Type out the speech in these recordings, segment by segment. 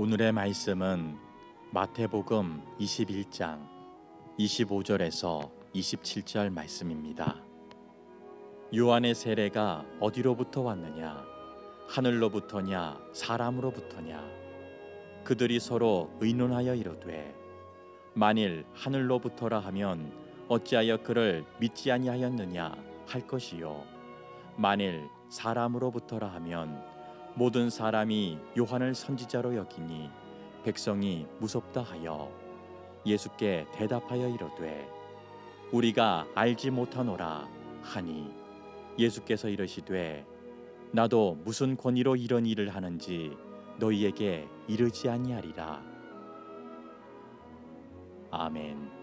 오늘의 말씀은 마태복음 21장 25절에서 27절 말씀입니다. 요한의 세례가 어디로부터 왔느냐? 하늘로부터냐? 사람으로부터냐? 그들이 서로 의논하여 이르되 만일 하늘로부터라 하면 어찌하여 그를 믿지 아니하였느냐 할 것이요 만일 사람으로부터라 하면 모든 사람이 요한을 선지자로 여기니 백성이 무섭다 하여 예수께 대답하여 이르되 우리가 알지 못하노라 하니 예수께서 이르시되 나도 무슨 권위로 이런 일을 하는지 너희에게 이르지 아니하리라. 아멘.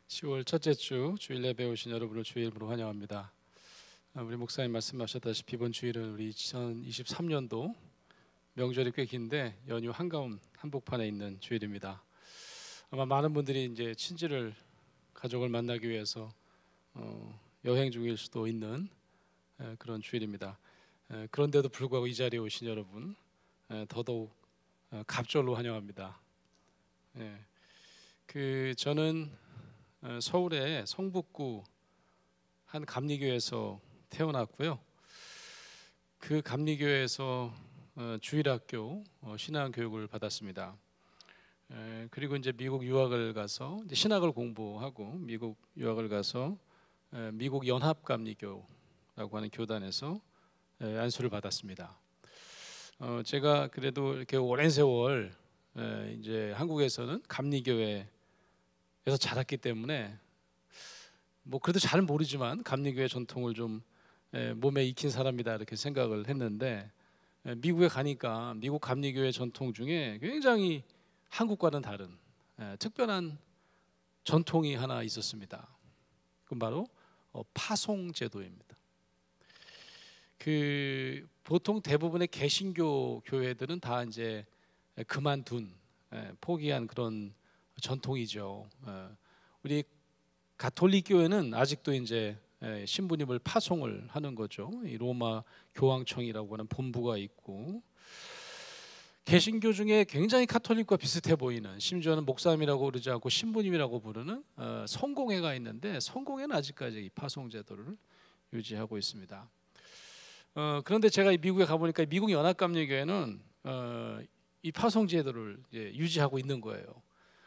(10월) 첫째 주 주일 예배 오신 여러분을 주의 이름으로 환영합니다. 우리 목사님 말씀하셨다시피 이번 주일은 우리 2023년도 명절이 꽤 긴데 연휴 한가운 한복판에 있는 주일입니다. 아마 많은 분들이 이제 친지를 가족을 만나기 위해서 여행 중일 수도 있는 그런 주일입니다. 그런데도 불구하고 이 자리에 오신 여러분 더더욱 갑절로 환영합니다. 저는 서울의 성북구 한 감리교에서 태어났고요. 그 감리교에서 주일학교 신앙교육을 받았습니다. 그리고 이제 미국 유학을 가서 이제 신학을 공부하고 미국 유학을 가서 미국 연합감리교라고 하는 교단에서 안수를 받았습니다. 제가 그래도 이렇게 오랜 세월 이제 한국에서는 감리교회에서 자랐기 때문에 뭐 그래도 잘 모르지만 감리교회 전통을 좀 몸에 익힌 사람이다 이렇게 생각을 했는데 미국에 가니까 미국 감리교회 전통 중에 굉장히 한국과는 다른 특별한 전통이 하나 있었습니다. 그건 바로 파송제도입니다. 보통 대부분의 개신교 교회들은 다 이제 그만둔 포기한 그런 전통이죠. 우리 가톨릭 교회는 아직도 이제 신부님을 파송을 하는 거죠. 이 로마 교황청이라고 하는 본부가 있고 개신교 중에 굉장히 가톨릭과 비슷해 보이는 심지어는 목사님이라고 그러지 않고 신부님이라고 부르는 성공회가 있는데 성공회는 아직까지 이 파송 제도를 유지하고 있습니다. 그런데 제가 미국에 가보니까 미국 연합감리교회는 이 파송 제도를 이제 유지하고 있는 거예요.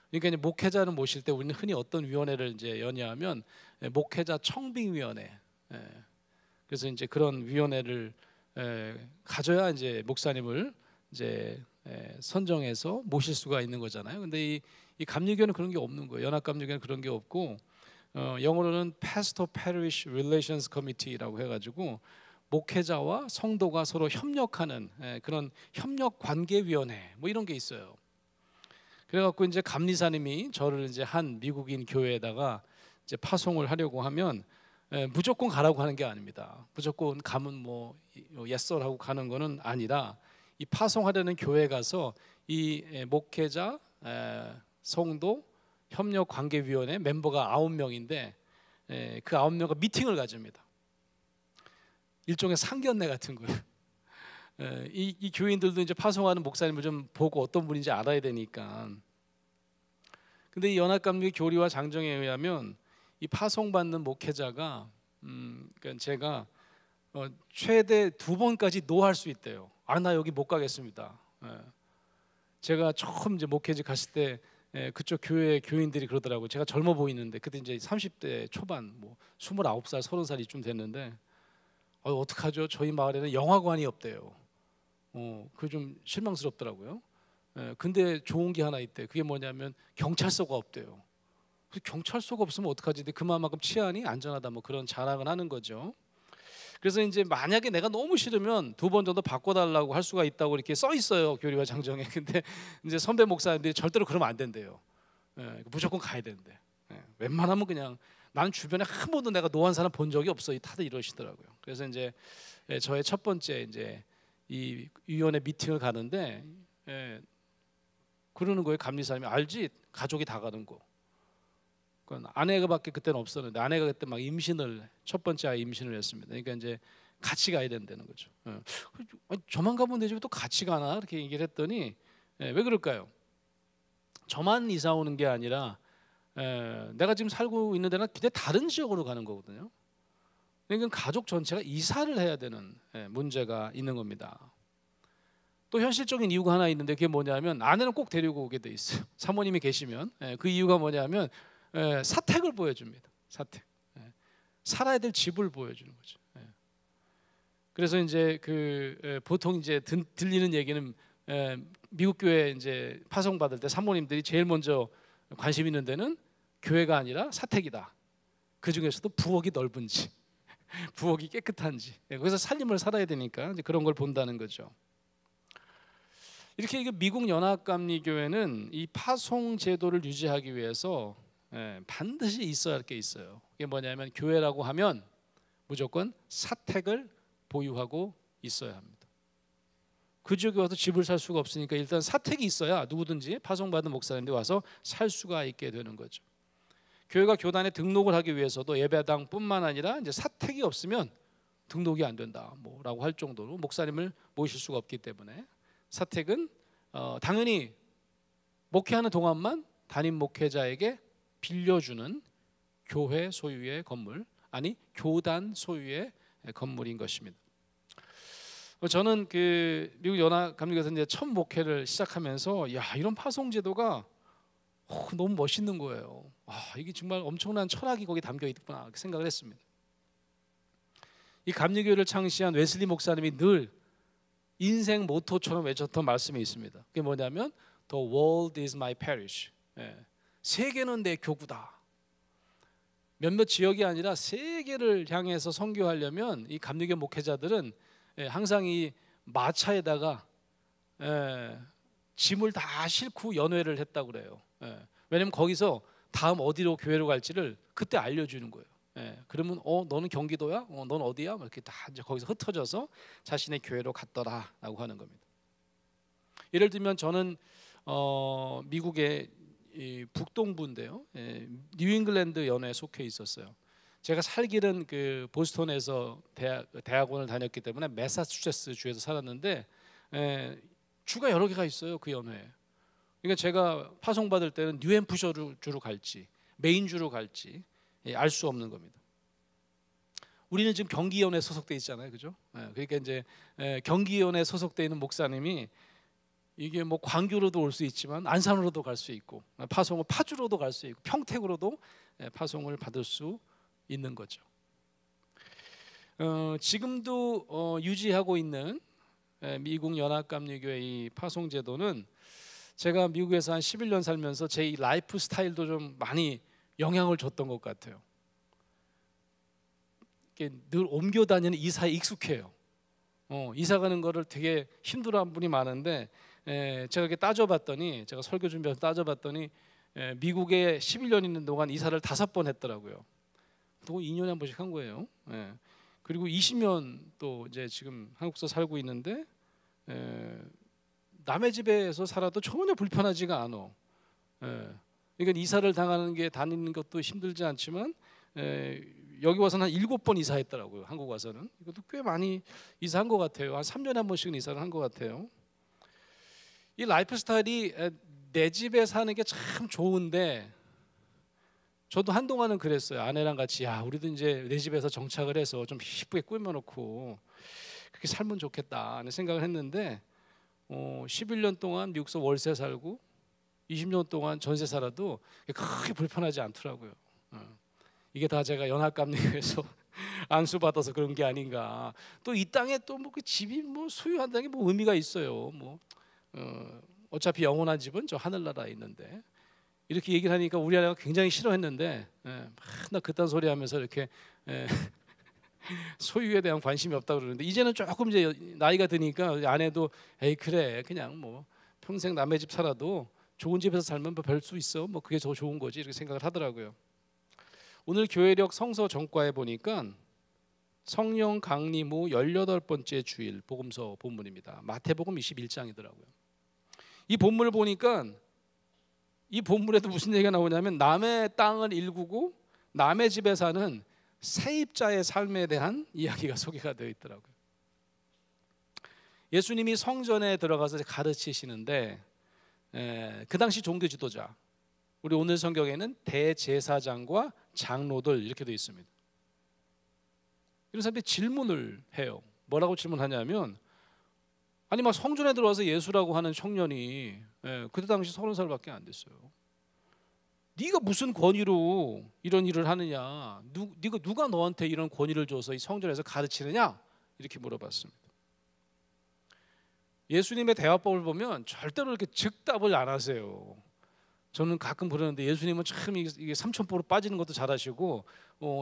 그러니까 이제 목회자를 모실 때 우리는 흔히 어떤 위원회를 이제 여냐하면 목회자 청빙위원회. 그래서 이제 그런 위원회를 가져야 이제 목사님을 이제 선정해서 모실 수가 있는 거잖아요. 근데 이 감리교는 그런 게 없는 거예요. 연합감리교는 그런 게 없고 영어로는 Pastor Parish Relations Committee라고 해가지고 목회자와 성도가 서로 협력하는 그런 협력관계위원회 뭐 이런 게 있어요. 그래갖고 이제 감리사님이 저를 이제 한 미국인 교회에다가 이제 파송을 하려고 하면 무조건 가라고 하는 게 아닙니다. 무조건 가면 뭐 yes 하고 가는 거는 아니라 이 파송하려는 교회에 가서 이 목회자, 성도, 협력관계위원회 멤버가 9명인데 그 9명과 미팅을 가집니다. 일종의 상견례 같은 거예요. 이 교인들도 이제 파송하는 목사님을 좀 보고 어떤 분인지 알아야 되니까. 근데 이 연합감리 교리와 장정에 의하면 이 파송받는 목회자가 그러니까 제가 최대 2번까지 노할 수 있대요. 나 여기 못 가겠습니다. 제가 처음 이제 목회직 갔을 때 그쪽 교회 교인들이 그러더라고요. 제가 젊어 보이는데 그때 이제 30대 초반, 뭐 29살, 30살이쯤 됐는데 어떡하죠? 저희 마을에는 영화관이 없대요. 그게 좀 실망스럽더라고요. 근데 좋은 게 하나 있대. 그게 뭐냐면 경찰서가 없대요. 경찰서가 없으면 어떡하지? 근데 그만큼 치안이 안전하다 뭐 그런 자랑을 하는 거죠. 그래서 이제 만약에 내가 너무 싫으면 2번 정도 바꿔달라고 할 수가 있다고 이렇게 써 있어요 교리와 장정에. 근데 이제 선배 목사님들이 절대로 그러면 안 된대요. 무조건 가야 되는데. 웬만하면 그냥 나는 주변에 한 번도 내가 노한 사람 본 적이 없어. 다들 이러시더라고요. 그래서 이제 저의 첫 번째 이제 이 위원회 미팅을 가는데 그러는 거예요. 감리사님이 알지? 가족이 다 가는 거. 아내가밖에 그때는 없었는데 아내가 그때 막 임신을 첫 번째 아이 임신을 했습니다. 그러니까 이제 같이 가야 된다는 거죠. 아니, 저만 가면 되지 왜 또 같이 가나 이렇게 얘기를 했더니 왜 그럴까요? 저만 이사 오는 게 아니라 내가 지금 살고 있는 데는 굉장히 다른 지역으로 가는 거거든요. 그러니까 가족 전체가 이사를 해야 되는 문제가 있는 겁니다. 또 현실적인 이유가 하나 있는데 그게 뭐냐면 아내는 꼭 데리고 오게 돼 있어요. 사모님이 계시면 그 이유가 뭐냐면 사택을 보여줍니다. 사택. 살아야 될 집을 보여주는 거죠. 그래서 이제 보통 이제 들리는 얘기는 미국 교회 이제 파송 받을 때 사모님들이 제일 먼저 관심 있는 데는 교회가 아니라 사택이다. 그 중에서도 부엌이 넓은지, 부엌이 깨끗한지, 거기서 살림을 살아야 되니까 이제 그런 걸 본다는 거죠. 이렇게 미국 연합감리교회는 이 파송 제도를 유지하기 위해서 반드시 있어야 할 게 있어요. 이게 뭐냐면 교회라고 하면 무조건 사택을 보유하고 있어야 합니다. 그 지역에 와서 집을 살 수가 없으니까 일단 사택이 있어야 누구든지 파송받은 목사님들이 와서 살 수가 있게 되는 거죠. 교회가 교단에 등록을 하기 위해서도 예배당뿐만 아니라 이제 사택이 없으면 등록이 안 된다 뭐라고 할 정도로 목사님을 모실 수가 없기 때문에 사택은 당연히 목회하는 동안만 담임 목회자에게 빌려주는 교회 소유의 건물, 아니 교단 소유의 건물인 것입니다. 저는 미국 연합감리교에서 이제 첫 목회를 시작하면서 야 이런 파송 제도가 너무 멋있는 거예요. 이게 정말 엄청난 철학이 거기 담겨 있구나 생각을 했습니다. 이 감리교회를 창시한 웨슬리 목사님이 늘 인생 모토처럼 외쳤던 말씀이 있습니다. 그게 뭐냐면 The world is my parish. 세계는 내 교구다. 몇몇 지역이 아니라 세계를 향해서 선교하려면 이 감리교 목회자들은 항상 이 마차에다가 짐을 다 싣고 연회를 했다고 그래요. 왜냐면 거기서 다음 어디로 교회로 갈지를 그때 알려주는 거예요. 그러면 너는 경기도야? 넌 어디야? 이렇게 다 이제 거기서 흩어져서 자신의 교회로 갔더라라고 하는 겁니다. 예를 들면 저는 미국의 북동부인데요, 뉴잉글랜드 연회에 속해 있었어요. 제가 살기는 보스턴에서 대학원을 다녔기 때문에 매사추세츠 주에서 살았는데 주가 여러 개가 있어요 그 연회에. 그러니까 제가 파송받을 때는 뉴햄프셔주로 갈지 메인주로 갈지 알 수 없는 겁니다. 우리는 지금 경기연에 소속돼 있잖아요, 그죠? 그러니까 이제 경기연에 소속돼 있는 목사님이 이게 뭐 광교로도 올 수 있지만 안산으로도 갈 수 있고 파송을 파주로도 갈 수 있고 평택으로도 파송을 받을 수 있는 거죠. 지금도 유지하고 있는 미국 연합감리교회 이 파송 제도는 제가 미국에서 한 11년 살면서 제 라이프 스타일도 좀 많이 영향을 줬던 것 같아요. 늘 옮겨 다니는 이사에 익숙해요. 이사 가는 거를 되게 힘들어한 분이 많은데 제가 이렇게 따져봤더니, 제가 설교 준비해서 따져봤더니 미국에 11년 있는 동안 이사를 5번 했더라고요. 또 2년에 한 번씩 한 거예요. 그리고 20년 또 이제 지금 한국에서 살고 있는데 남의 집에서 살아도 전혀 불편하지가 않아. 그러니까 이사를 다니는 것도 힘들지 않지만 여기 와서는 한 7번 이사했더라고요. 한국 와서는. 이것도 꽤 많이 이사한 것 같아요. 한 3년에 한 번씩은 이사를 한 것 같아요. 이 라이프 스타일이 내 집에 사는 게 참 좋은데 저도 한동안은 그랬어요. 아내랑 같이 우리도 이제 내 집에서 정착을 해서 좀 이쁘게 꾸며놓고 그렇게 살면 좋겠다 하는 생각을 했는데 11년 동안 미국에서 월세 살고 20년 동안 전세 살아도 크게 불편하지 않더라고요. 이게 다 제가 연합감리교회에서 안수받아서 그런 게 아닌가. 또 이 땅에 또 뭐 그 집이 뭐 소유한다는 게 뭐 의미가 있어요. 어차피 영원한 집은 저 하늘나라에 있는데 이렇게 얘기를 하니까 우리 아내가 굉장히 싫어했는데 나 그딴 소리 하면서 이렇게 소유에 대한 관심이 없다고 그러는데 이제는 조금 이제 나이가 드니까 아내도 에이 그래 그냥 뭐 평생 남의 집 살아도 좋은 집에서 살면 뭐 별 수 있어 뭐 그게 더 좋은 거지 이렇게 생각을 하더라고요. 오늘 교회력 성서 전과에 보니까 성령 강림 후 18번째 주일 복음서 본문입니다. 마태복음 21장이더라고요. 이 본문을 보니까 이 본문에도 무슨 얘기가 나오냐면 남의 땅을 일구고 남의 집에 사는 세입자의 삶에 대한 이야기가 소개가 되어 있더라고요. 예수님이 성전에 들어가서 가르치시는데 그 당시 종교 지도자, 우리 오늘 성경에는 대제사장과 장로들 이렇게 되어 있습니다. 이런 사람들이 질문을 해요. 뭐라고 질문하냐면, 아니 막 성전에 들어와서 예수라고 하는 청년이 그때 당시 30살밖에 안 됐어요. 네가 무슨 권위로 이런 일을 하느냐? 누가 너한테 이런 권위를 줘서 이 성전에서 가르치느냐? 이렇게 물어봤습니다. 예수님의 대화법을 보면 절대로 이렇게 즉답을 안 하세요. 저는 가끔 그러는데 예수님은 참 이게 삼천포로 빠지는 것도 잘하시고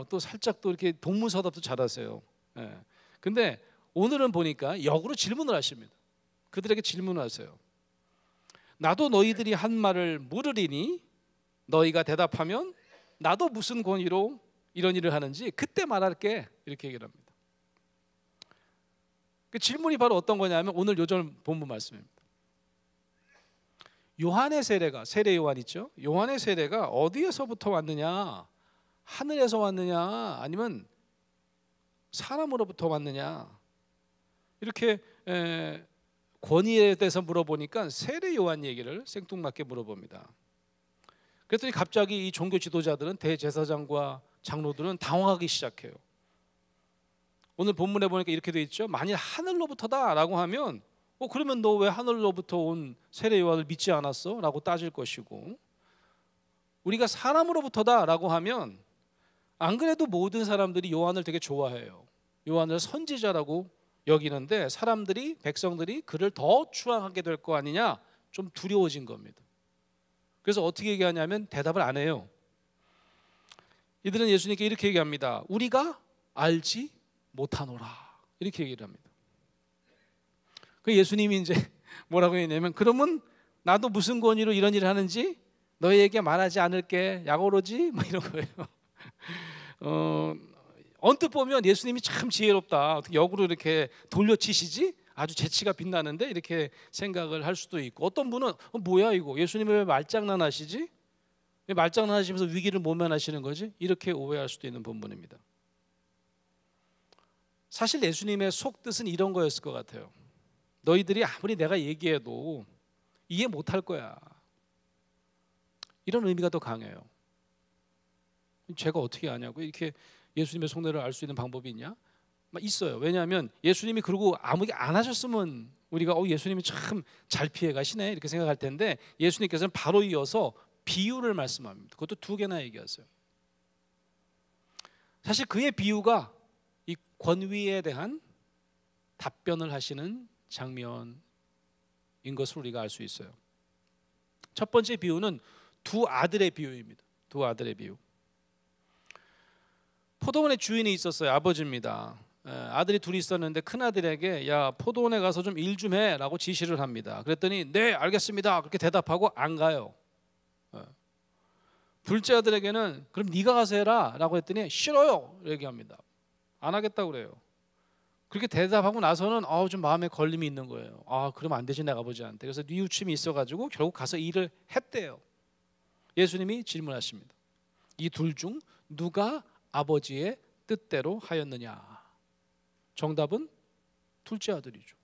또 살짝 또 이렇게 동문서답도 잘하세요. 근데 오늘은 보니까 역으로 질문을 하십니다. 그들에게 질문을 하세요. 나도 너희들이 한 말을 물으리니 너희가 대답하면 나도 무슨 권위로 이런 일을 하는지 그때 말할게, 이렇게 얘기를 합니다. 그 질문이 바로 어떤 거냐면 오늘 요절 본문 말씀입니다. 요한의 세례가, 세례 요한 있죠? 요한의 세례가 어디에서부터 왔느냐? 하늘에서 왔느냐? 아니면 사람으로부터 왔느냐? 이렇게 권위에 대해서 물어보니까 세례 요한 얘기를 생뚱맞게 물어봅니다. 그랬더니 갑자기 이 종교 지도자들은, 대제사장과 장로들은 당황하기 시작해요. 오늘 본문에 보니까 이렇게 돼 있죠. 만일 하늘로부터다 라고 하면 그러면 너 왜 하늘로부터 온 세례 요한을 믿지 않았어? 라고 따질 것이고, 우리가 사람으로부터다 라고 하면 안 그래도 모든 사람들이 요한을 되게 좋아해요. 요한을 선지자라고 여기는데 사람들이, 백성들이 그를 더 추앙하게 될 거 아니냐, 좀 두려워진 겁니다. 그래서 어떻게 얘기하냐면 대답을 안 해요. 이들은 예수님께 이렇게 얘기합니다. 우리가 알지 못하노라, 이렇게 얘기를 합니다. 그 예수님이 이제 뭐라고 했냐면, 그러면 나도 무슨 권위로 이런 일을 하는지 너희에게 말하지 않을게, 약오로지, 뭐 이런 거예요. 언뜻 보면 예수님이 참 지혜롭다, 어떻게 역으로 이렇게 돌려치시지? 아주 재치가 빛나는데, 이렇게 생각을 할 수도 있고, 어떤 분은 뭐야 이거, 예수님이 왜 말장난하시지? 왜 말장난하시면서 위기를 모면하시는 거지? 이렇게 오해할 수도 있는 본문입니다. 사실 예수님의 속뜻은 이런 거였을 것 같아요. 너희들이 아무리 내가 얘기해도 이해 못할 거야, 이런 의미가 더 강해요. 제가 어떻게 아냐고, 이렇게 예수님의 속내를 알 수 있는 방법이 있냐? 있어요. 왜냐하면 예수님이 그러고 아무 얘기 안 하셨으면 우리가 예수님이 참 잘 피해 가시네 이렇게 생각할 텐데, 예수님께서는 바로 이어서 비유를 말씀합니다. 그것도 2개나 얘기하세요. 사실 그의 비유가 이 권위에 대한 답변을 하시는 장면인 것을 우리가 알 수 있어요. 첫 번째 비유는 2 아들의 비유입니다. 2 아들의 비유. 포도원의 주인이 있었어요. 아버지입니다. 아들이 둘이 있었는데 큰 아들에게 야, 포도원에 가서 좀 일 좀 해라고 지시를 합니다. 그랬더니 네, 알겠습니다, 그렇게 대답하고 안 가요. 둘째 아들에게는 그럼 네가 가서 해라라고 했더니 싫어요, 얘기합니다. 안 하겠다고 그래요. 그렇게 대답하고 나서는 좀 마음에 걸림이 있는 거예요. 그러면 안 되지, 내가 아버지한테. 그래서 뉘우침이 있어가지고 결국 가서 일을 했대요. 예수님이 질문하십니다. 이 둘 중 누가 아버지의 뜻대로 하였느냐? 정답은 둘째 아들이죠.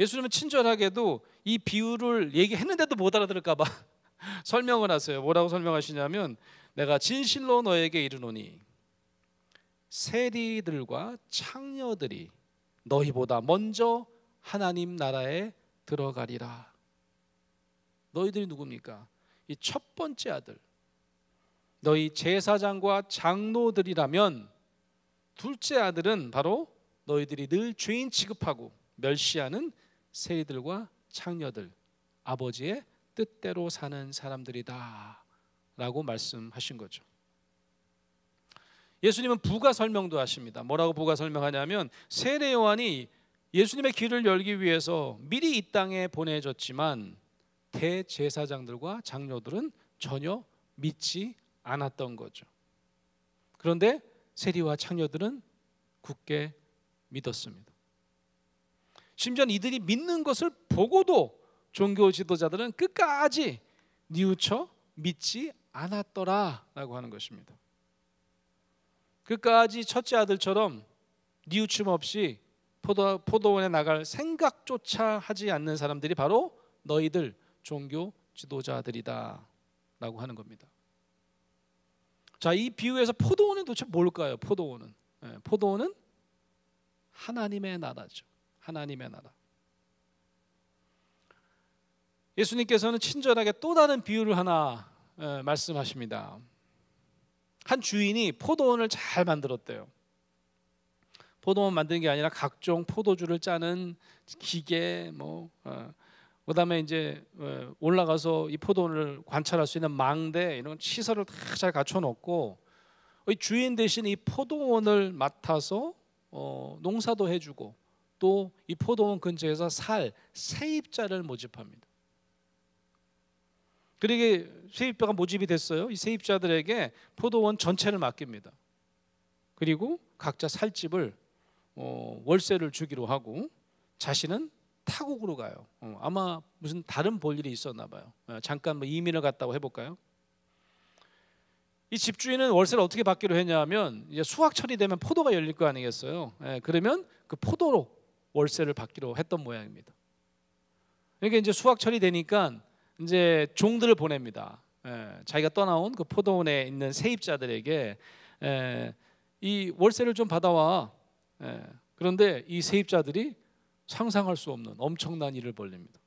예수님은 친절하게도 이 비유를 얘기했는데도 못 알아들을까 봐 설명을 하세요. 뭐라고 설명하시냐면, 내가 진실로 너에게 이르노니 세리들과 창녀들이 너희보다 먼저 하나님 나라에 들어가리라. 너희들이 누굽니까? 이 첫 번째 아들, 너희 제사장과 장로들이라면, 둘째 아들은 바로 너희들이 늘 죄인 취급하고 멸시하는 세리들과 창녀들, 아버지의 뜻대로 사는 사람들이다 라고 말씀하신 거죠. 예수님은 부가 설명도 하십니다. 뭐라고 부가 설명하냐면, 세례 요한이 예수님의 길을 열기 위해서 미리 이 땅에 보내졌지만 대제사장들과 장로들은 전혀 믿지 않았던 거죠. 그런데 세리와 창녀들은 굳게 믿었습니다. 심지어 이들이 믿는 것을 보고도 종교 지도자들은 끝까지 뉘우쳐 믿지 않았더라라고 하는 것입니다. 끝까지 첫째 아들처럼 뉘우침 없이 포도원에 나갈 생각조차 하지 않는 사람들이 바로 너희들 종교 지도자들이다 라고 하는 겁니다. 자, 이 비유에서 포도원은 도대체 뭘까요? 포도원은 하나님의 나라죠. 하나님의 나라. 예수님께서는 친절하게 또 다른 비유를 하나 말씀하십니다. 한 주인이 포도원을 잘 만들었대요. 포도원 만드는 게 아니라 각종 포도주를 짜는 기계, 그다음에 이제 올라가서 이 포도원을 관찰할 수 있는 망대 이런 시설을 다 잘 갖춰놓고 이 주인 대신 이 포도원을 맡아서 농사도 해주고 또 이 포도원 근처에서 살 세입자를 모집합니다. 그러게 세입자가 모집이 됐어요. 이 세입자들에게 포도원 전체를 맡깁니다. 그리고 각자 살 집을 월세를 주기로 하고 자신은 타국으로 가요. 아마 무슨 다른 볼일이 있었나 봐요. 잠깐 이민을 갔다고 해볼까요? 이 집주인은 월세를 어떻게 받기로 했냐면 이제 수확철이 되면 포도가 열릴 거 아니겠어요? 그러면 그 포도로 월세를 받기로 했던 모양입니다. 그러니까 이제 수확철이 되니까 이제 종들을 보냅니다. 자기가 떠나온 그 포도원에 있는 세입자들에게 이 월세를 좀 받아와. 그런데 이 세입자들이 상상할 수 없는 엄청난 일을 벌립니다.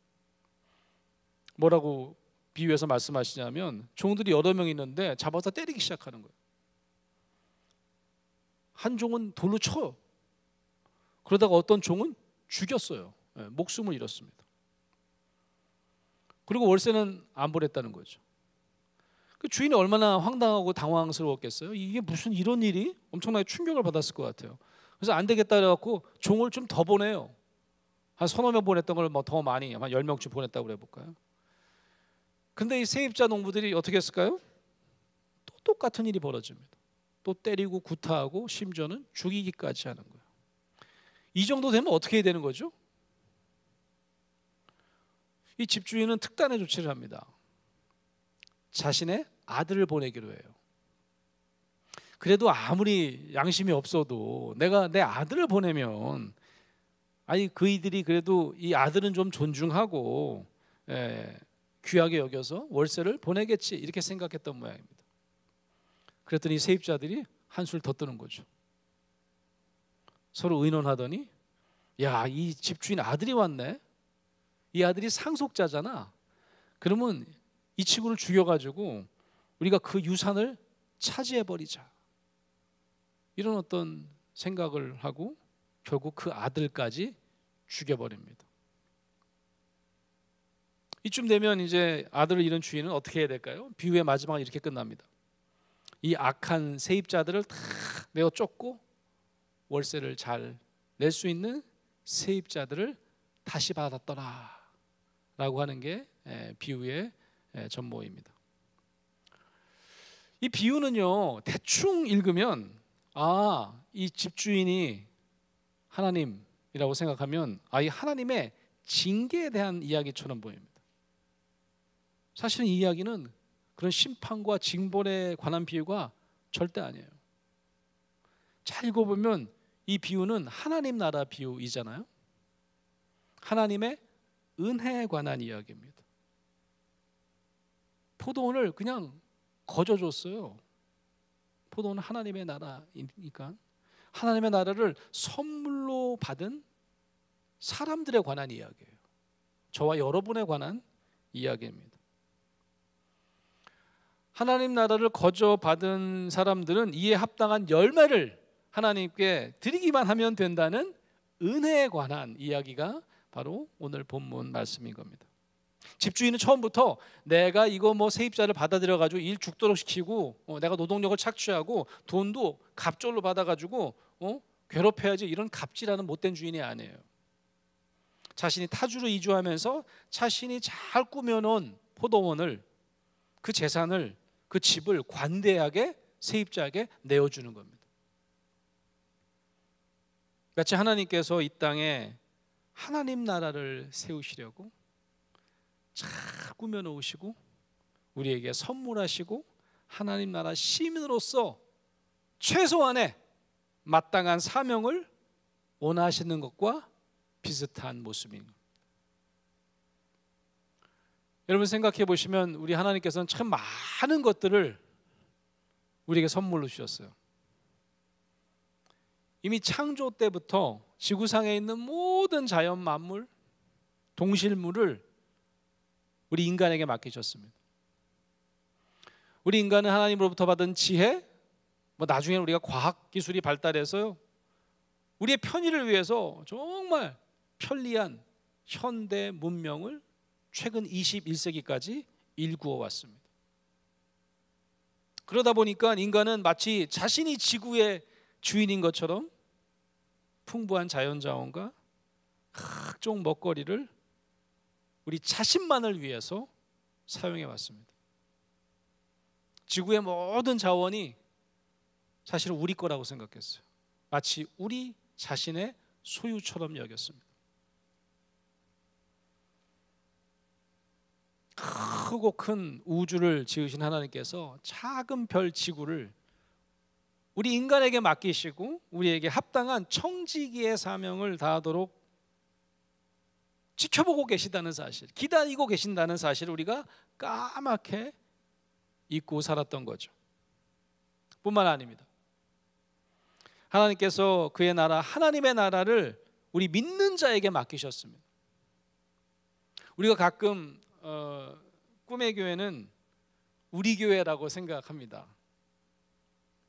뭐라고 비유해서 말씀하시냐면 종들이 여러 명 있는데 잡아서 때리기 시작하는 거예요. 한 종은 돌로 쳐요. 그러다가 어떤 종은 죽였어요. 목숨을 잃었습니다. 그리고 월세는 안 보냈다는 거죠. 그 주인이 얼마나 황당하고 당황스러웠겠어요. 이게 무슨 이런 일이 엄청나게 충격을 받았을 것 같아요. 그래서 안 되겠다 그래갖고 종을 좀 더 보내요. 한 서너 명 보냈던 걸 더 많이 한 10명쯤 보냈다고 해볼까요? 근데 이 세입자 농부들이 어떻게 했을까요? 또 똑같은 일이 벌어집니다. 또 때리고 구타하고 심지어는 죽이기까지 하는 거예요. 이 정도 되면 어떻게 해야 되는 거죠? 이 집주인은 특단의 조치를 합니다. 자신의 아들을 보내기로 해요. 그래도 아무리 양심이 없어도 내가 내 아들을 보내면 그이들이 그래도 이 아들은 좀 존중하고 귀하게 여겨서 월세를 보내겠지 이렇게 생각했던 모양입니다. 그랬더니 세입자들이 한술 더 뜨는 거죠. 서로 의논하더니 야, 이 집주인 아들이 왔네. 이 아들이 상속자잖아. 그러면 이 친구를 죽여가지고 우리가 그 유산을 차지해버리자. 이런 어떤 생각을 하고 결국 그 아들까지 죽여버립니다. 이쯤 되면 이제 아들을 잃은 주인은 어떻게 해야 될까요? 비유의 마지막은 이렇게 끝납니다. 이 악한 세입자들을 다 내어 쫓고 월세를 잘 낼 수 있는 세입자들을 다시 받았더라 라고 하는 게 비유의 전모입니다. 이 비유는요, 대충 읽으면 이 집주인이 하나님이라고 생각하면 이 하나님의 징계에 대한 이야기처럼 보입니다. 사실은 이 이야기는 그런 심판과 징벌에 관한 비유가 절대 아니에요. 잘 읽어보면 이 비유는 하나님 나라 비유이잖아요. 하나님의 은혜에 관한 이야기입니다. 포도원을 그냥 거저줬어요. 포도원은 하나님의 나라이니까 하나님의 나라를 선물로 받은 사람들에 관한 이야기예요. 저와 여러분에 관한 이야기입니다. 하나님 나라를 거저받은 사람들은 이에 합당한 열매를 하나님께 드리기만 하면 된다는 은혜에 관한 이야기가 바로 오늘 본문 말씀인 겁니다. 집주인은 처음부터 내가 이거 세입자를 받아들여 가지고 일 죽도록 시키고 내가 노동력을 착취하고 돈도 갑절로 받아 가지고 괴롭혀야지 이런 갑질하는 못된 주인이 아니에요. 자신이 타주로 이주하면서 자신이 잘 꾸며놓은 포도원을 그 재산을 그 집을 관대하게 세입자에게 내어주는 겁니다. 마치 하나님께서 이 땅에 하나님 나라를 세우시려고 잘 꾸며놓으시고 우리에게 선물하시고 하나님 나라 시민으로서 최소한의 마땅한 사명을 원하시는 것과 비슷한 모습입니다. 여러분 생각해 보시면 우리 하나님께서는 참 많은 것들을 우리에게 선물로 주셨어요. 이미 창조 때부터 지구상에 있는 모든 자연 만물, 동실물을 우리 인간에게 맡기셨습니다. 우리 인간은 하나님으로부터 받은 지혜, 나중에는 우리가 과학 기술이 발달해서요, 우리의 편의를 위해서 정말 편리한 현대 문명을 최근 21세기까지 일구어 왔습니다. 그러다 보니까 인간은 마치 자신이 지구의 주인인 것처럼 풍부한 자연자원과 각종 먹거리를 우리 자신만을 위해서 사용해 왔습니다. 지구의 모든 자원이 사실은 우리 거라고 생각했어요. 마치 우리 자신의 소유처럼 여겼습니다. 크고 큰 우주를 지으신 하나님께서 작은 별 지구를 우리 인간에게 맡기시고 우리에게 합당한 청지기의 사명을 다하도록 지켜보고 계시다는 사실, 기다리고 계신다는 사실을 우리가 까맣게 잊고 살았던 거죠. 뿐만 아닙니다. 하나님께서 그의 나라, 하나님의 나라를 우리 믿는 자에게 맡기셨습니다. 우리가 가끔 꿈의 교회는 우리 교회라고 생각합니다.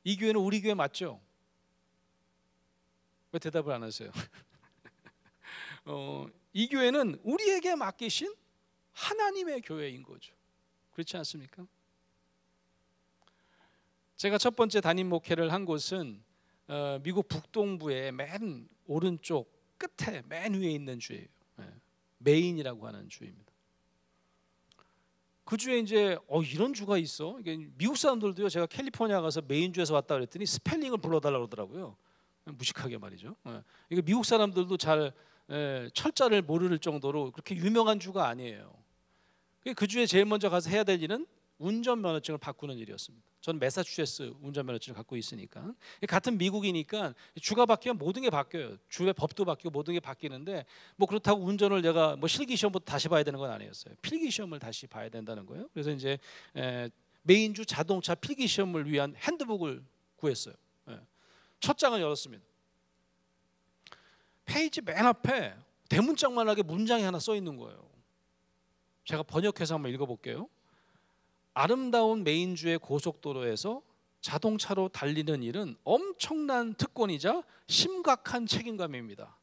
이 교회는 우리 교회 맞죠? 왜 대답을 안 하세요? 이 교회는 우리에게 맡기신 하나님의 교회인 거죠. 그렇지 않습니까? 제가 첫 번째 담임 목회를 한 곳은 미국 북동부의 맨 오른쪽 끝에 맨 위에 있는 주예요. 메인이라고 하는 주입니다. 그 주에 이제 이런 주가 있어. 이게 미국 사람들도요. 제가 캘리포니아 가서 메인 주에서 왔다 그랬더니 스펠링을 불러달라고 그러더라고요. 무식하게 말이죠. 이게 미국 사람들도 잘 철자를 모를 정도로 그렇게 유명한 주가 아니에요. 그 주에 제일 먼저 가서 해야 될 일은 운전면허증을 바꾸는 일이었습니다. 저는 매사추세츠 운전면허증을 갖고 있으니까. 같은 미국이니까 주가 바뀌면 모든 게 바뀌어요. 주의 법도 바뀌고 모든 게 바뀌는데 그렇다고 운전을 내가 실기시험부터 다시 봐야 되는 건 아니었어요. 필기시험을 다시 봐야 된다는 거예요. 그래서 이제 메인주 자동차 필기시험을 위한 핸드북을 구했어요. 첫 장을 열었습니다. 페이지 맨 앞에 대문짝만하게 문장이 하나 써 있는 거예요. 제가 번역해서 한번 읽어볼게요. 아름다운 메인주의 고속도로에서 자동차로 달리는 일은 엄청난 특권이자 심각한 책임감입니다.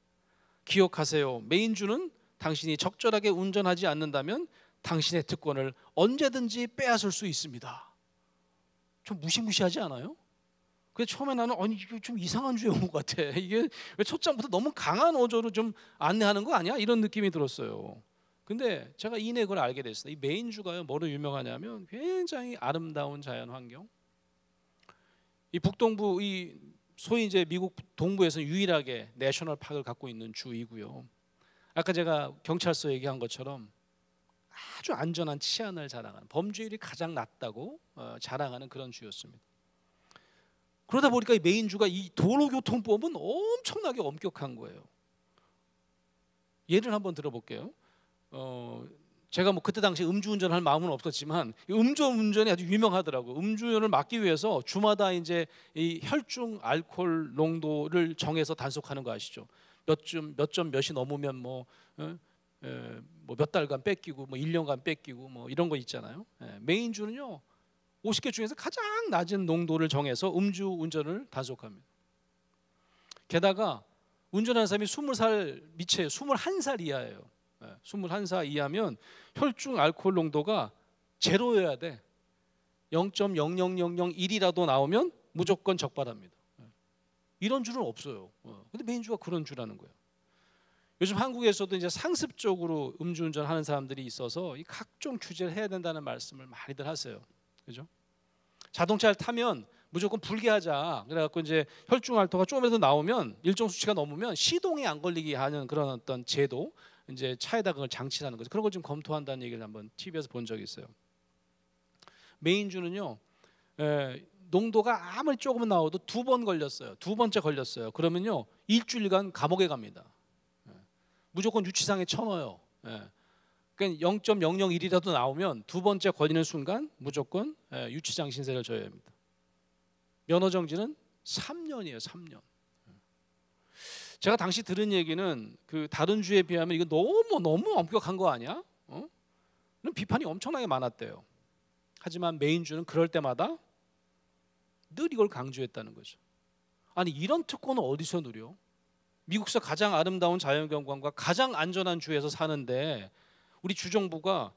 기억하세요. 메인주는 당신이 적절하게 운전하지 않는다면 당신의 특권을 언제든지 빼앗을 수 있습니다. 좀 무시무시하지 않아요? 그래서 처음에 나는 이게 좀 이상한 주에 온 것 같아. 이게 왜 첫 장부터 너무 강한 어조로 좀 안내하는 거 아니야? 이런 느낌이 들었어요. 근데 제가 이내 그걸 알게 됐어요. 이 메인주가요, 뭐로 유명하냐면 굉장히 아름다운 자연 환경. 이 북동부, 이 소위 이제 미국 동부에서 유일하게 내셔널 파크를 갖고 있는 주이고요. 아까 제가 경찰서 얘기한 것처럼 아주 안전한 치안을 자랑하는, 범죄율이 가장 낮다고 자랑하는 그런 주였습니다. 그러다 보니까 이 메인주가 이 도로교통법은 엄청나게 엄격한 거예요. 예를 한번 들어볼게요. 제가 그때 당시 음주운전할 마음은 없었지만 음주운전이 아주 유명하더라고요. 음주운전을 막기 위해서 주마다 이제 이 혈중 알코올 농도를 정해서 단속하는 거 아시죠? 몇 점 몇이 넘으면 몇 달간 뺏기고 1년간 뺏기고 이런 거 있잖아요. 메인주는요 50개 중에서 가장 낮은 농도를 정해서 음주운전을 단속합니다. 게다가 운전하는 사람이 20살 미채 21살 이하예요. 21살 이하면 혈중 알코올 농도가 제로여야 돼. 0.00001이라도 나오면 무조건 적발합니다. 이런 주는 없어요. 근데 메인주가 그런 주라는 거예요. 요즘 한국에서도 이제 상습적으로 음주운전하는 사람들이 있어서 이 각종 규제를 해야 된다는 말씀을 많이들 하세요. 그죠? 자동차를 타면 무조건 불개하자. 그래갖고 이제 혈중 알토가 조금이라도 나오면 일정 수치가 넘으면 시동에 안 걸리게 하는 그런 어떤 제도, 이제 차에다 그걸 장치하는 거죠. 그런 걸 좀 검토한다는 얘기를 한번 TV에서 본 적이 있어요. 메인주는요, 농도가 아무리 조금 나와도 2번 걸렸어요. 2번째 걸렸어요. 그러면요 일주일간 감옥에 갑니다. 무조건 유치장에 쳐넣어요. 그러니까 0.001이라도 나오면 2번째 걸리는 순간 무조건 유치장 신세를 져야 합니다. 면허 정지는 3년이에요. 3년. 제가 당시 들은 얘기는 그 다른 주에 비하면 이거 너무 엄격한 거 아니야? 그런 비판이 엄청나게 많았대요. 하지만 메인주는 그럴 때마다 늘 이걸 강조했다는 거죠. 아니 이런 특권은 어디서 누려? 미국에서 가장 아름다운 자연경관과 가장 안전한 주에서 사는데 우리 주정부가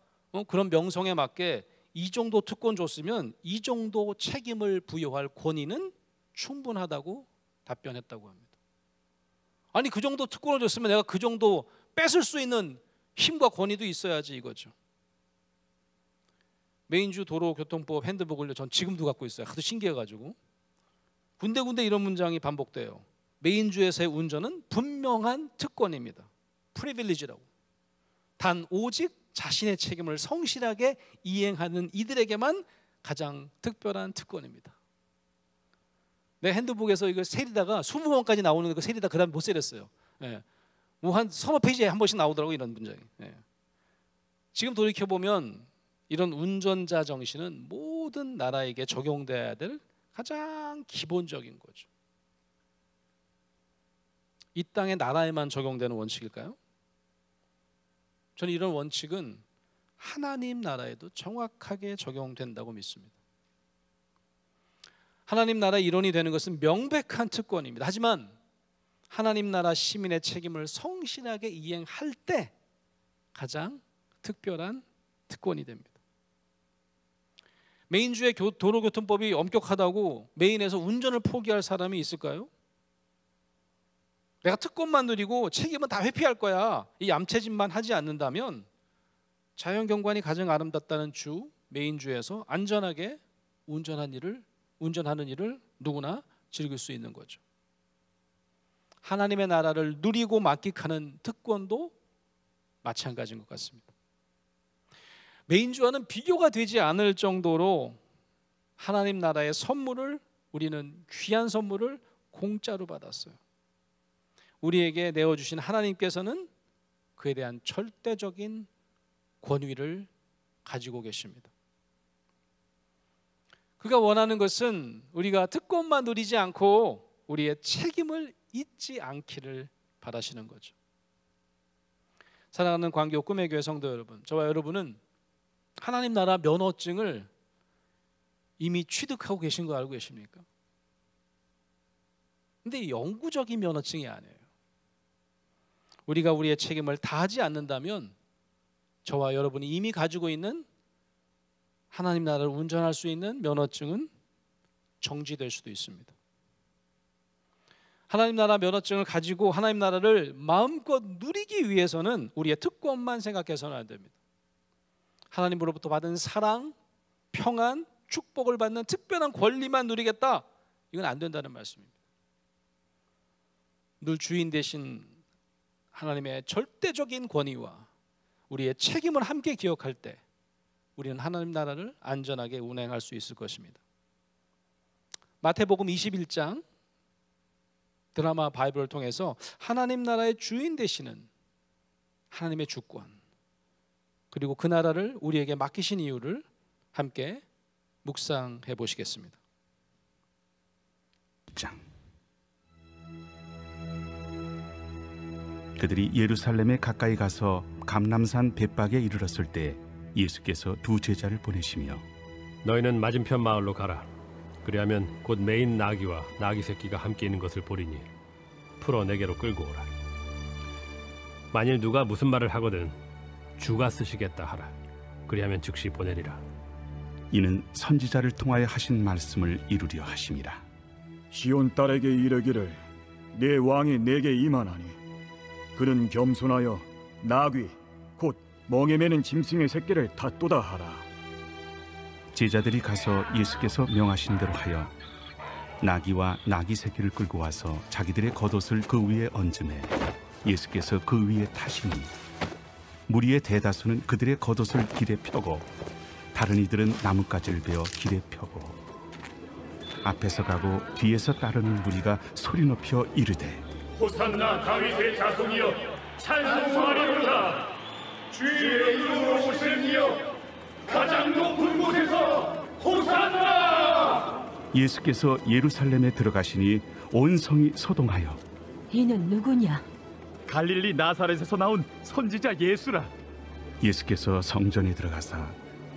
그런 명성에 맞게 이 정도 특권 줬으면 이 정도 책임을 부여할 권위는 충분하다고 답변했다고 합니다. 아니 그 정도 특권을 줬으면 내가 그 정도 뺏을 수 있는 힘과 권위도 있어야지 이거죠. 메인주 도로교통법 핸드북을 전 지금도 갖고 있어요. 하도 신기해가지고 군데군데 이런 문장이 반복돼요. 메인주에서의 운전은 분명한 특권입니다. 프리빌리지라고. 단 오직 자신의 책임을 성실하게 이행하는 이들에게만 가장 특별한 특권입니다. 내 핸드북에서 이거 세리다가 20번까지 나오는 거 세리다 그다음 못 세렸어요. 뭐 한 서너 페이지에 한 번씩 나오더라고 이런 문장이. 지금 돌이켜 보면 이런 운전자 정신은 모든 나라에게 적용돼야 될 가장 기본적인 거죠. 이 땅의 나라에만 적용되는 원칙일까요? 저는 이런 원칙은 하나님 나라에도 정확하게 적용된다고 믿습니다. 하나님 나라의 일원이 되는 것은 명백한 특권입니다. 하지만 하나님 나라 시민의 책임을 성실하게 이행할 때 가장 특별한 특권이 됩니다. 메인주의 도로교통법이 엄격하다고 메인에서 운전을 포기할 사람이 있을까요? 내가 특권만 누리고 책임은 다 회피할 거야, 이 얌체짓만 하지 않는다면 자연경관이 가장 아름답다는 주 메인주에서 안전하게 운전하는 일을 누구나 즐길 수 있는 거죠. 하나님의 나라를 누리고 만끽하는 특권도 마찬가지인 것 같습니다. 메인주와는 비교가 되지 않을 정도로 하나님 나라의 선물을, 우리는 귀한 선물을 공짜로 받았어요. 우리에게 내어주신 하나님께서는 그에 대한 절대적인 권위를 가지고 계십니다. 그가 원하는 것은 우리가 특권만 누리지 않고 우리의 책임을 잊지 않기를 바라시는 거죠. 사랑하는 광교 꿈의 교회 성도 여러분, 저와 여러분은 하나님 나라 면허증을 이미 취득하고 계신 거 알고 계십니까? 근데 영구적인 면허증이 아니에요. 우리가 우리의 책임을 다하지 않는다면 저와 여러분이 이미 가지고 있는 하나님 나라를 운전할 수 있는 면허증은 정지될 수도 있습니다. 하나님 나라 면허증을 가지고 하나님 나라를 마음껏 누리기 위해서는 우리의 특권만 생각해서는 안 됩니다. 하나님으로부터 받은 사랑, 평안, 축복을 받는 특별한 권리만 누리겠다, 이건 안 된다는 말씀입니다. 늘 주인 되신 하나님의 절대적인 권위와 우리의 책임을 함께 기억할 때 우리는 하나님 나라를 안전하게 운행할 수 있을 것입니다. 마태복음 21장 드라마 바이블을 통해서 하나님 나라의 주인 되시는 하나님의 주권, 그리고 그 나라를 우리에게 맡기신 이유를 함께 묵상해 보시겠습니다. 그들이 예루살렘에 가까이 가서 감람산 벳박에 이르렀을 때 예수께서 두 제자를 보내시며 너희는 맞은편 마을로 가라. 그리하면 곧 메인 나귀와 나귀 새끼가 함께 있는 것을 보리니 풀어 내게로 끌고 오라. 만일 누가 무슨 말을 하거든 주가 쓰시겠다 하라. 그리하면 즉시 보내리라. 이는 선지자를 통하여 하신 말씀을 이루려 하심이라. 시온 딸에게 이르기를 내 왕이 내게 임하나니 그는 겸손하여 나귀 곧 멍에 매는 짐승의 새끼를 탔도다 하라. 제자들이 가서 예수께서 명하신 대로 하여 나귀와 나귀 새끼를 끌고 와서 자기들의 겉옷을 그 위에 얹음에 예수께서 그 위에 타시니 무리의 대다수는 그들의 겉옷을 길에 펴고 다른 이들은 나뭇가지를 베어 길에 펴고 앞에서 가고 뒤에서 따르는 무리가 소리 높여 이르되 호산나 다윗의 자손이여 찬송하리로다. 주의 이름으로 오시는 이여 가장 높은 곳에서 호산나. 예수께서 예루살렘에 들어가시니 온 성이 소동하여 이는 누구냐? 갈릴리 나사렛에서 나온 선지자 예수라. 예수께서 성전에 들어가사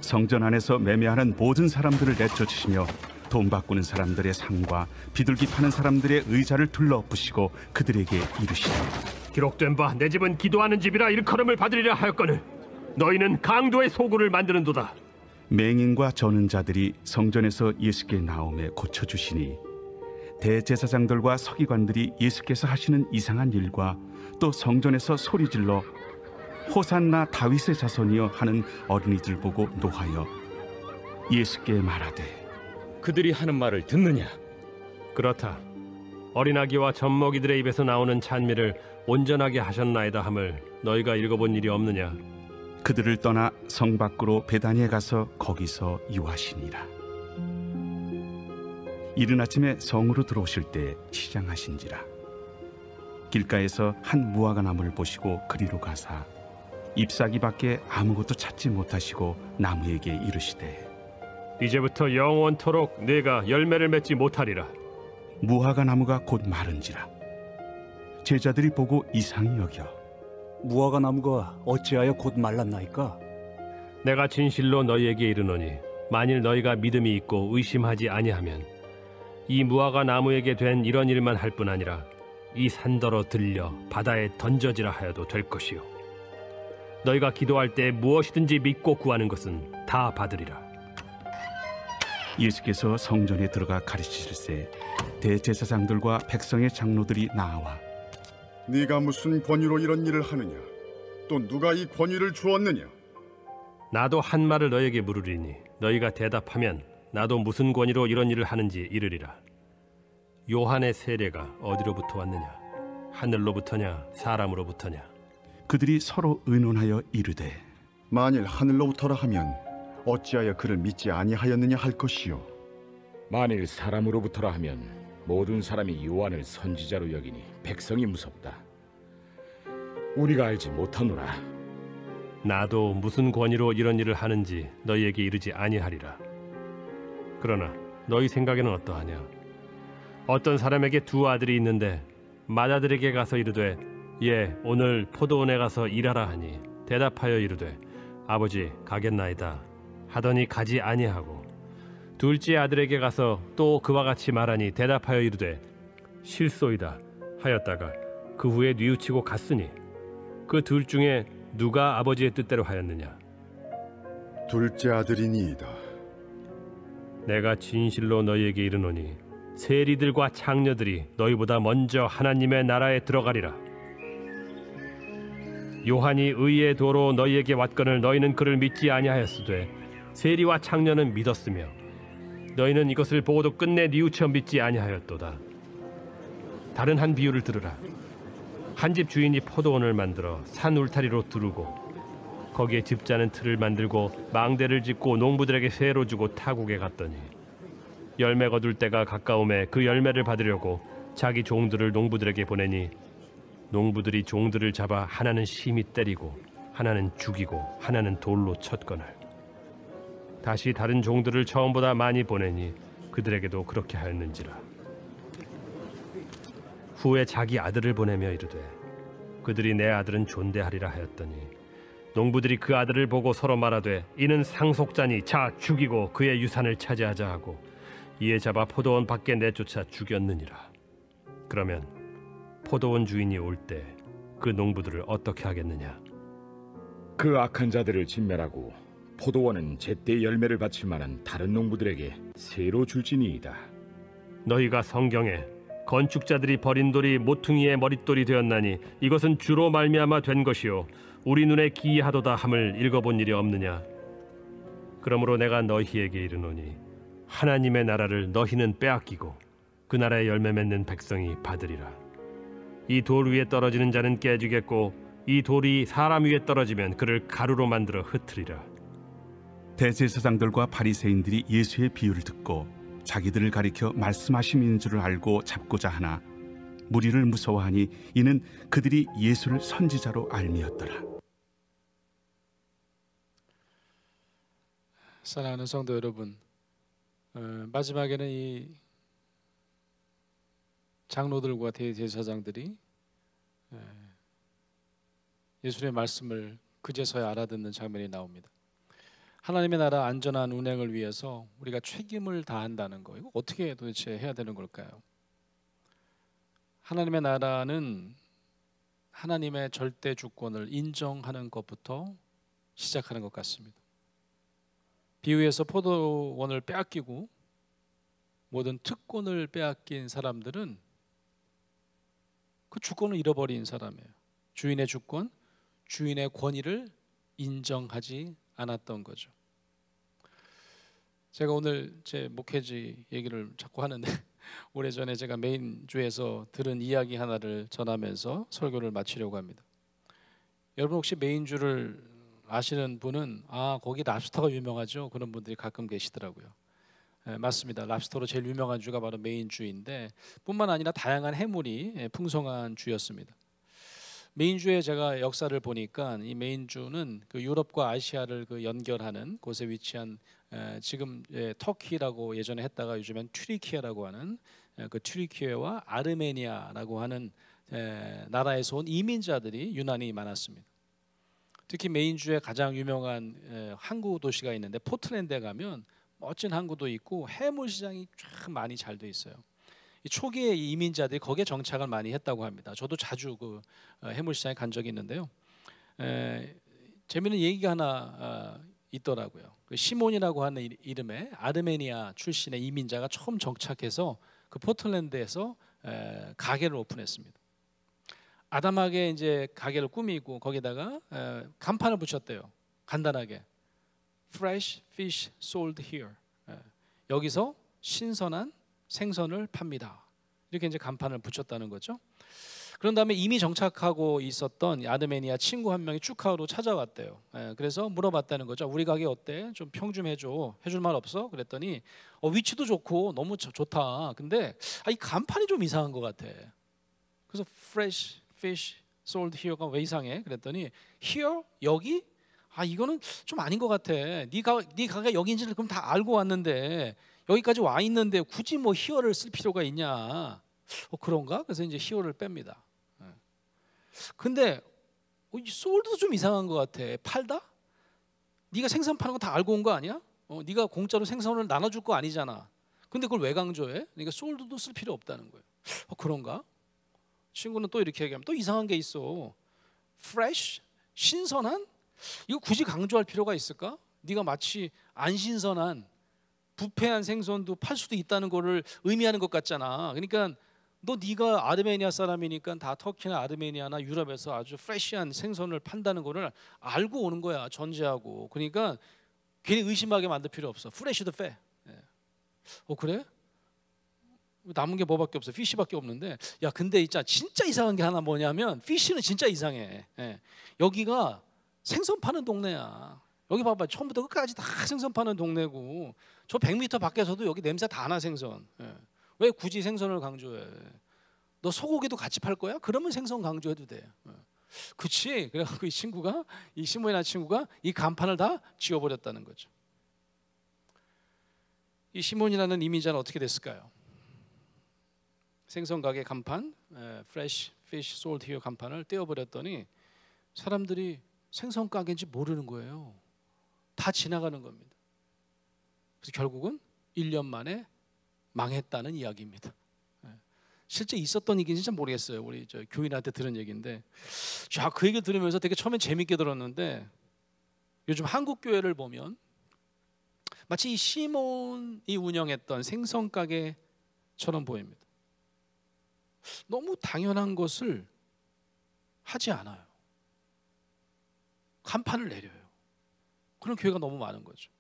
성전 안에서 매매하는 모든 사람들을 내쫓으시며 돈 바꾸는 사람들의 상과 비둘기 파는 사람들의 의자를 둘러부시고 그들에게 이르시되 기록된 바 내 집은 기도하는 집이라 일컬음을 받으리라 하였거늘 너희는 강도의 소굴을 만드는도다. 맹인과 저는 자들이 성전에서 예수께 나오매 고쳐주시니 대제사장들과 서기관들이 예수께서 하시는 이상한 일과 또 성전에서 소리질러 호산나 다윗의 자손이여 하는 어린이들 보고 노하여 예수께 말하되 그들이 하는 말을 듣느냐? 그렇다. 어린아기와 젖먹이들의 입에서 나오는 찬미를 온전하게 하셨나이다 함을 너희가 읽어본 일이 없느냐? 그들을 떠나 성 밖으로 베다니에 가서 거기서 유하시니라. 이른 아침에 성으로 들어오실 때 시장하신지라. 길가에서 한 무화과 나무를 보시고 그리로 가사 잎사귀밖에 아무것도 찾지 못하시고 나무에게 이르시되 이제부터 영원토록 네가 열매를 맺지 못하리라. 무화과 나무가 곧 마른지라. 제자들이 보고 이상히 여겨 무화과 나무가 어찌하여 곧 말랐나이까? 내가 진실로 너희에게 이르노니 만일 너희가 믿음이 있고 의심하지 아니하면 이 무화과 나무에게 된 이런 일만 할 뿐 아니라 이 산더러 들려 바다에 던져지라 하여도 될 것이요 너희가 기도할 때 무엇이든지 믿고 구하는 것은 다 받으리라. 예수께서 성전에 들어가 가르치실세 대제사장들과 백성의 장로들이 나와 네가 무슨 권위로 이런 일을 하느냐? 또 누가 이 권위를 주었느냐? 나도 한 말을 너희에게 물으리니 너희가 대답하면 나도 무슨 권위로 이런 일을 하는지 이르리라. 요한의 세례가 어디로부터 왔느냐? 하늘로부터냐 사람으로부터냐? 그들이 서로 의논하여 이르되 만일 하늘로부터라 하면 어찌하여 그를 믿지 아니하였느냐 할 것이요. 만일 사람으로부터라 하면 모든 사람이 요한을 선지자로 여기니 백성이 무섭다. 우리가 알지 못하노라. 나도 무슨 권위로 이런 일을 하는지 너희에게 이르지 아니하리라. 그러나 너희 생각에는 어떠하냐? 어떤 사람에게 두 아들이 있는데 맏아들에게 가서 이르되 예 오늘 포도원에 가서 일하라 하니 대답하여 이르되 아버지 가겠나이다 하더니 가지 아니하고 둘째 아들에게 가서 또 그와 같이 말하니 대답하여 이르되 실소이다 하였다가 그 후에 뉘우치고 갔으니 그 둘 중에 누가 아버지의 뜻대로 하였느냐? 둘째 아들이니이다. 내가 진실로 너희에게 이르노니 세리들과 창녀들이 너희보다 먼저 하나님의 나라에 들어가리라. 요한이 의의 도로 너희에게 왔거늘 너희는 그를 믿지 아니하였으되 세리와 창녀는 믿었으며 너희는 이것을 보고도 끝내 뉘우쳐 믿지 아니하였도다. 다른 한 비유를 들으라. 한 집 주인이 포도원을 만들어 산 울타리로 두르고 거기에 집자는 틀을 만들고 망대를 짓고 농부들에게 세로 주고 타국에 갔더니 열매 거둘 때가 가까움에 그 열매를 받으려고 자기 종들을 농부들에게 보내니 농부들이 종들을 잡아 하나는 심히 때리고 하나는 죽이고 하나는 돌로 쳤거늘 다시 다른 종들을 처음보다 많이 보내니 그들에게도 그렇게 하였는지라. 후에 자기 아들을 보내며 이르되 그들이 내 아들은 존대하리라 하였더니 농부들이 그 아들을 보고 서로 말하되 이는 상속자니 자 죽이고 그의 유산을 차지하자 하고 이에 잡아 포도원 밖에 내쫓아 죽였느니라. 그러면 포도원 주인이 올 때 그 농부들을 어떻게 하겠느냐? 그 악한 자들을 진멸하고 포도원은 제때 열매를 바칠 만한 다른 농부들에게 새로 줄지니이다. 너희가 성경에 건축자들이 버린 돌이 모퉁이의 머릿돌이 되었나니 이것은 주로 말미암아 된 것이요 우리 눈에 기이하도다 함을 읽어본 일이 없느냐? 그러므로 내가 너희에게 이르노니 하나님의 나라를 너희는 빼앗기고 그 나라의 열매 맺는 백성이 받으리라. 이 돌 위에 떨어지는 자는 깨지겠고 이 돌이 사람 위에 떨어지면 그를 가루로 만들어 흩으리라. 대제사장들과 바리새인들이 예수의 비유를 듣고 자기들을 가리켜 말씀하심인 줄을 알고 잡고자 하나 무리를 무서워하니 이는 그들이 예수를 선지자로 알미었더라. 사랑하는 성도 여러분, 마지막에는 이 장로들과 대제사장들이 예수님의 말씀을 그제서야 알아듣는 장면이 나옵니다. 하나님의 나라 안전한 운행을 위해서 우리가 책임을 다한다는 거, 이거 어떻게 도대체 해야 되는 걸까요? 하나님의 나라는 하나님의 절대 주권을 인정하는 것부터 시작하는 것 같습니다. 비유에서 포도원을 빼앗기고 모든 특권을 빼앗긴 사람들은 그 주권을 잃어버린 사람이에요. 주인의 주권, 주인의 권위를 인정하지 않았던 거죠. 제가 오늘 제 목회지 얘기를 자꾸 하는데 오래전에 제가 메인주에서 들은 이야기 하나를 전하면서 설교를 마치려고 합니다. 여러분 혹시 메인주를 아시는 분은 거기 랍스터가 유명하죠. 그런 분들이 가끔 계시더라고요. 맞습니다. 랍스터로 제일 유명한 주가 바로 메인주인데 뿐만 아니라 다양한 해물이 풍성한 주였습니다. 메인주의 제가 역사를 보니까 이 메인주는 그 유럽과 아시아를 그 연결하는 곳에 위치한 지금 터키라고 예전에 했다가 요즘엔 튀르키예라고 하는 그 튀르키예와 아르메니아라고 하는 나라에서 온 이민자들이 유난히 많았습니다. 특히 메인주의 가장 유명한 항구 도시가 있는데 포틀랜드에 가면 멋진 항구도 있고 해물 시장이 참 많이 잘 돼 있어요. 이 초기에 이민자들이 거기에 정착을 많이 했다고 합니다. 저도 자주 그 해물 시장에 간 적이 있는데요. 재미있는 얘기가 하나 있더라고요. 그 시몬이라고 하는 이름의 아르메니아 출신의 이민자가 처음 정착해서 그 포틀랜드에서 가게를 오픈했습니다. 아담하게 이제 가게를 꾸미고 거기다가 간판을 붙였대요. 간단하게 Fresh fish sold here. 여기서 신선한 생선을 팝니다. 이렇게 이제 간판을 붙였다는 거죠. 그런 다음에 이미 정착하고 있었던 아르메니아 친구 한 명이 축하로 찾아왔대요. 그래서 물어봤다는 거죠. 우리 가게 어때? 좀 평 좀 해줘. 해줄 말 없어? 그랬더니 위치도 좋고 너무 좋다. 근데 이 간판이 좀 이상한 것 같아. 그래서 fresh fish sold here가 왜 이상해? 그랬더니 here? 여기? 이거는 좀 아닌 것 같아. 네 가게 여기인지를 그럼 다 알고 왔는데 여기까지 와 있는데 굳이 뭐 here를 쓸 필요가 있냐? 그런가? 그래서 이제 here를 뺍니다. 근데 이 sold도 좀 이상한 것 같아. 팔다? 네가 생선 파는 거 다 알고 온 거 아니야? 네가 공짜로 생선을 나눠줄 거 아니잖아. 근데 그걸 왜 강조해? 그러니까 sold도 쓸 필요 없다는 거예요. 그런가? 친구는 또 이렇게 얘기하면 또 이상한 게 있어. fresh? 신선한? 이거 굳이 강조할 필요가 있을까? 네가 마치 안 신선한 부패한 생선도 팔 수도 있다는 거를 의미하는 것 같잖아. 그러니까 네가 아르메니아 사람이니까 다 터키나 아르메니아나 유럽에서 아주 프레시한 생선을 판다는 거를 알고 오는 거야. 전제하고. 그러니까 괜히 의심하게 만들 필요 없어. 프레시도 페. 그래? 남은 게 뭐밖에 없어. 피쉬밖에 없는데. 야, 근데 진짜 이상한 게 하나 뭐냐면 피쉬는 진짜 이상해. 여기가 생선 파는 동네야. 여기 봐봐. 처음부터 끝까지 다 생선 파는 동네고 저 100m 밖에서도 여기 냄새 다 나 생선. 왜 굳이 생선을 강조해? 너 소고기도 같이 팔 거야? 그러면 생선 강조해도 돼. 그치? 그래갖고 이 시몬이라는 친구가 이 간판을 다 지워버렸다는 거죠. 이 시몬이라는 이민자는 어떻게 됐을까요? 생선 가게 간판, Fresh Fish Sold Here 간판을 떼어버렸더니 사람들이 생선 가게인지 모르는 거예요. 다 지나가는 겁니다. 그래서 결국은 1년 만에 망했다는 이야기입니다. 실제 있었던 얘기인지 잘 모르겠어요. 우리 교인한테 들은 얘기인데, 그 얘기를 들으면서 되게 처음엔 재밌게 들었는데 요즘 한국 교회를 보면 마치 이 시몬이 운영했던 생선 가게처럼 보입니다. 너무 당연한 것을 하지 않아요. 간판을 내려요. 그런 교회가 너무 많은 거죠.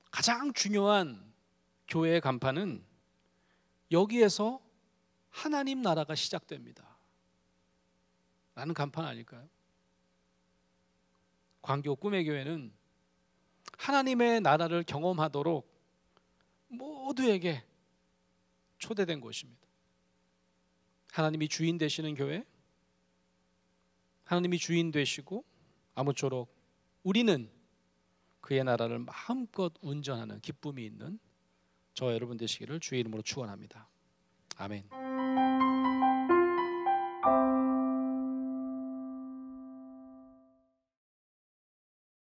가장 중요한 교회의 간판은 여기에서 하나님 나라가 시작됩니다 라는 간판 아닐까요? 광교 꿈의 교회는 하나님의 나라를 경험하도록 모두에게 초대된 곳입니다. 하나님이 주인 되시는 교회, 하나님이 주인 되시고 아무쪼록 우리는 그의 나라를 마음껏 운전하는 기쁨이 있는 저와 여러분 되시기를 주의 이름으로 축원합니다. 아멘.